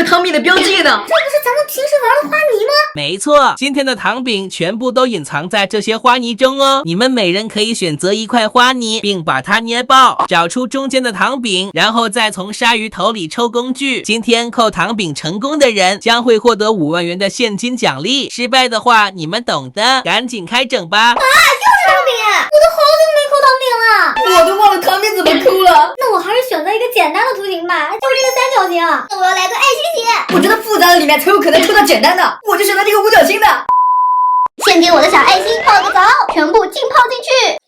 糖饼的标记呢？这不是咱们平时玩的花泥吗？没错，今天的糖饼全部都隐藏在这些花泥中哦。你们每人可以选择一块花泥，并把它捏爆，找出中间的糖饼，然后再从鲨鱼头里抽工具。今天扣糖饼成功的人将会获得5万元的现金奖励，失败的话你们懂的，赶紧开整吧。糖饼，我都好久没抠糖饼了，我都忘了糖饼怎么抠了。那我还是选择一个简单的图形吧，就这个三角形。那我要来个爱心形。我觉得复杂的里面才有可能抽到简单的，我就选择这个五角星的。先给我的小爱心泡个澡，全部浸泡进去。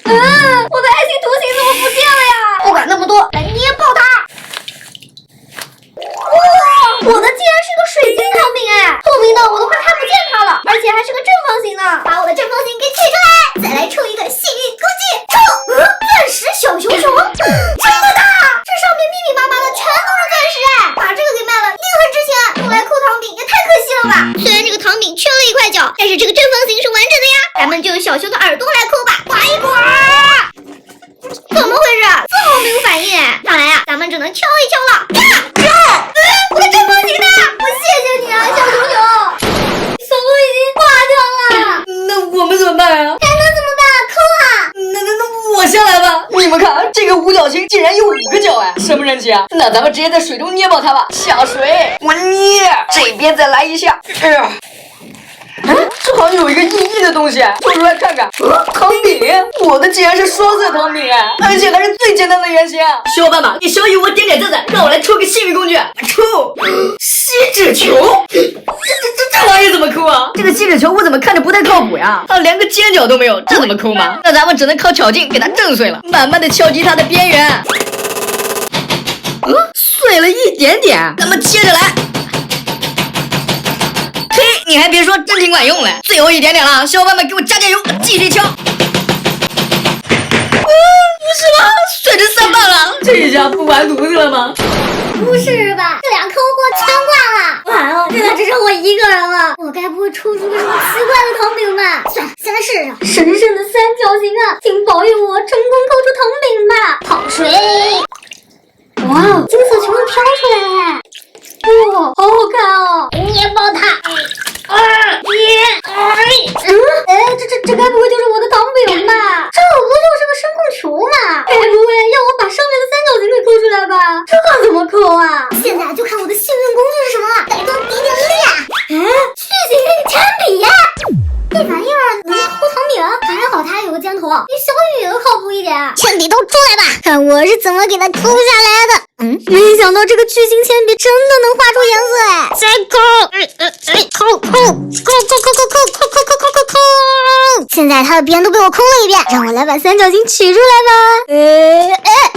我的爱心图形怎么不见了呀？不管那么多，来捏爆它！哇，我的竟然是个水晶糖饼哎，透明的我都快看不见它了，而且还是个正方形呢。把我的正方形给取出来，再来抽一个幸运工具，抽！钻石小熊熊，这么大，这上面密密麻麻的全都是钻石哎，把这个给卖了一定很值钱，用来扣糖饼也太可惜了吧。虽然这个糖饼缺了一块角，但是这个正方形是完整的呀。咱们就用小熊的耳朵来扣吧，刮一刮。怎么回事？这么没有反应？看来呀，咱们只能敲一敲了。我的正方形呢？我谢谢你啊，小熊熊。手都已经挂掉了。那我们怎么办啊？还能怎么办？抠啊！那我先来吧。你们看，这个五角星竟然有5个角哎，神不神奇啊？那咱们直接在水中捏爆它吧。下水，我捏，这边再来一下。这好像有一个硬硬的东西，抽出来看看。糖饼，我的竟然是双色糖饼哎，而且还是最简单的原型。小伙伴们，给小雨我点点赞赞，让我来抽个幸运工具。抽锡纸球，这玩意怎么抠啊？这个锡纸球我怎么看着不太靠谱呀？它连个尖角都没有，这怎么抠嘛？那咱们只能靠巧劲给它震碎了，慢慢的敲击它的边缘。碎了一点点，咱们接着来。嘿，你还别说，真挺管用嘞！最后一点点了，小伙伴们给我加油，继续敲！不是吗？碎成3瓣了，这下不完犊子了吗？不是吧？这俩抠货全挂了！完了，现在只剩我一个人了。我该不会抽出个什么奇怪的糖饼吧？算了，先来试试。神圣的三角形啊，请保佑我成功抠出糖饼吧！泡水。哇，金色全部飘出来了！哇，好好看哦！捏爆它！这该不会就是我的糖饼吧？这不就是个声控球吗？该不会要我把上面的三角形给抠出来吧？这可怎么抠啊？现在就看我的幸运工具是什么了，来个比点力！巨型铅笔呀！这玩意儿能抠糖饼，还好它有个尖头，比小雨都靠谱一点。铅笔头出来吧，看我是怎么给它抠下来的。没想到这个巨型铅笔真的能画出颜色哎！再抠，抠！现在它的边都被我抠了一遍，让我来把三角形取出来吧。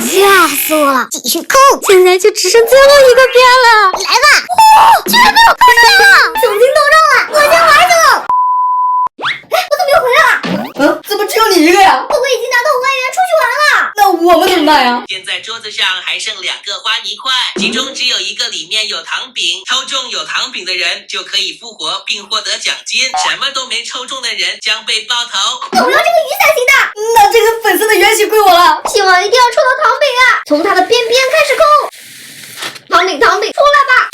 吓死我了！继续抠，现在就只剩最后一个边了，来吧！居然被我抠出来了！酒精到账了，我先玩去了。我怎么又回来了？怎么只有你一个呀？我已经拿到5万元出去玩了。那我们怎么办呀？现在桌子上还剩2个花泥块，其中只有一个里面有糖饼，抽中有糖饼的人就可以复活并获得奖金，什么都没抽中的人将被爆头。我要这个雨伞型的。那这个粉色的圆形归我了。希望一定要抽到糖饼啊！从它的边边开始抠。糖饼，出来吧！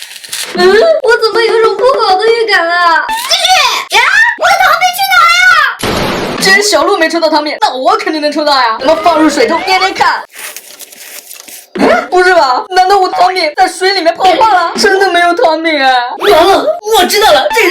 我怎么有种不好的预感啊？继续呀！我的糖饼去哪了呀？既然小鹿没抽到糖饼，那我肯定能抽到呀！咱们放入水中捏捏看。不是吧？难道我糖饼在水里面泡化了？真的没有糖饼哎！完了，我知道了，这